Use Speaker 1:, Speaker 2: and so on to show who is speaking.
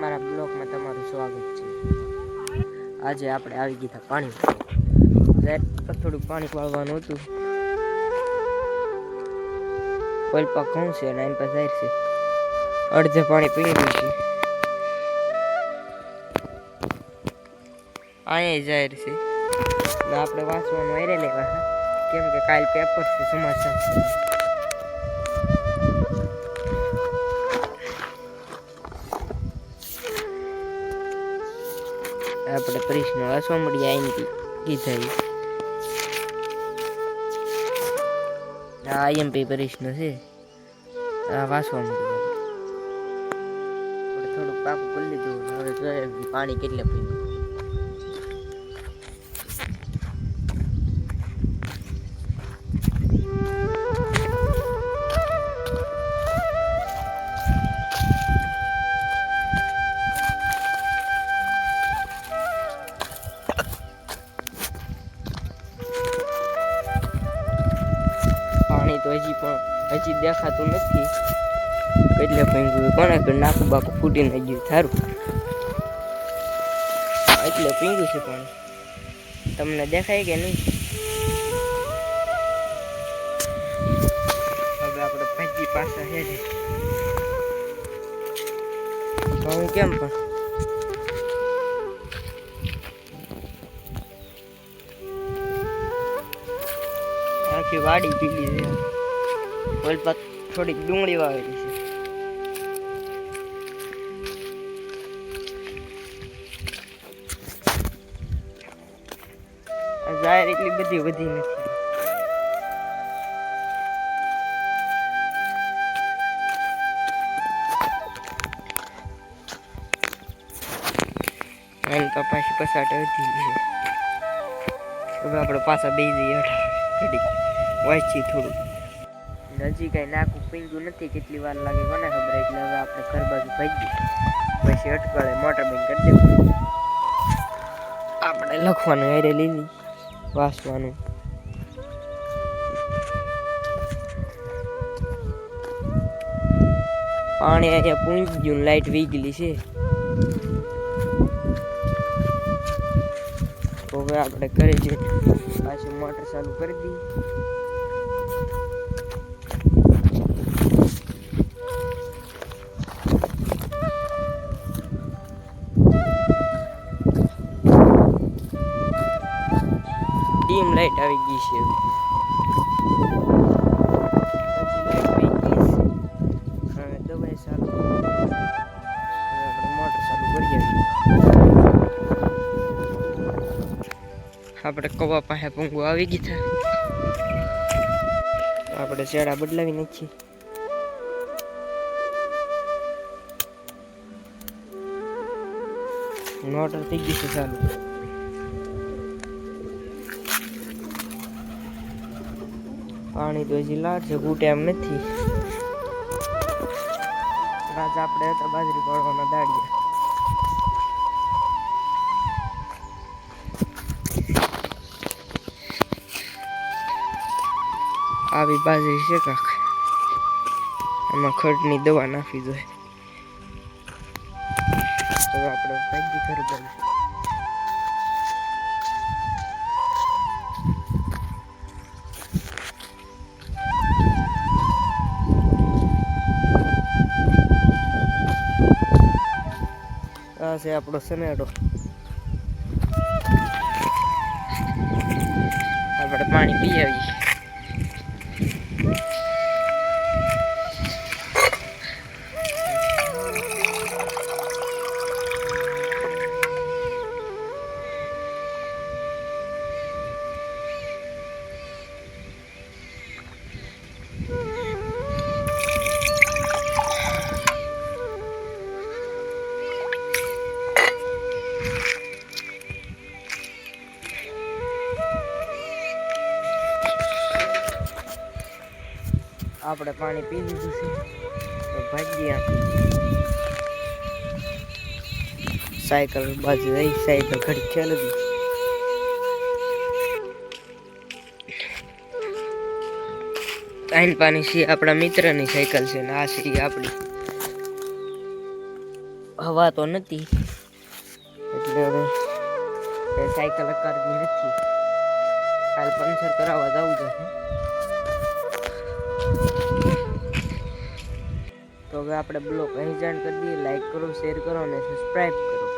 Speaker 1: અમારા બ્લોગમાં તમારું સ્વાગત છે। આજે આપણે આવી ગયા પાણી થોડુંક પાણી વાળવાનું હતું। પલ્પા ઘઉં છે અને એની પાસે છે અડધે પાણી પી ગયું છે। અહીંયા જાહેર છે આપણે વાંચવાનું હારે લેવા કેમ કે કાલ પેપર છે સમાચાર। આપણે પ્રશ્ન વાંચવા મળીએ આઈએમપી કીધા આ આઈએમપી પ્રશ્ન છે આ વાંચવા મળીએ। આપણે થોડુંક પાકું કરી લીધું હવે જોઈએ પાણી કેટલે પીવું। પાણી તો હજી દેખાતું નથી કેટલે પીંગું કોને નાકું બાકું ફૂટીને ગયું થારું એટલે પીંગું છે પાણી તમને દેખાય કે નહીં। હવે આપણે ભાજી પાછા છે હું કેમ પણ આખી વાડી પીલી છે વલપા થોડીક ડુંગળી વાવેલી છે। જાહેર એટલી બધી વધી નથી એમ કપાસી પસાટ વધી છે। હવે આપણે પાછા બે જઈએ ઘડી વાંચી થોડું નજી કઈ નાકું પીંગું નથી કેટલી વાર લાગે કોને ખબર એટલે હવે આપણે ઘર બાજુ ભાગીએ પછી અટકળે મોટર બંધ કરી દેવું। આપણે લખવાનું હારે લીધી વાંચવાનું પાણી અહીંયા પૂંજી ગયું લાઈટ વી ગયેલી છે। હવે આપણે ઘરે જઈએ પાછું મોટર ચાલુ કરી દઈએ। ડીમ લાઈટ આવી ગઈ છે હવે દવાઈ ચાલુ આપણે મોટર ચાલુ કરીએ। આપણે કવા પાસે પૂંગું આવી ગઈ થાય આપણે શેડા બદલાવી નાખીએ। મોટર થઈ ગઈ છે ચાલુ પાણી તો હજી લાટ છે ઘૂંટે એમ નથી। આજ આપણે હતા બાજરી પાડવાના દાડિયા આવી બાજરી છે કાક એમાં ખડની દવા નાખવી જોઈએ। હવે આપણે ભાગી ઘર બાજુ આ છે આપણો સનેડો આપણે પાણી પી આવીએ। આપણે પાણી પી લીધું છે તો ભાગીએ સાયકલ બાજુ રહી સાયકલ ઘડી ખેલવી પાણી છે આપણા મિત્રની સાયકલ છે ને આ છે આપણી હવા તો નથી એટલે હવે સાયકલ કરવી નથી. કાલ પંચર કરાવવા જવું છે. તો હવે આપણે બ્લોગ અહીં જાણ કરી દઈએ. લાઈક કરો, શેર કરો અને સબસ્ક્રાઈબ કરો.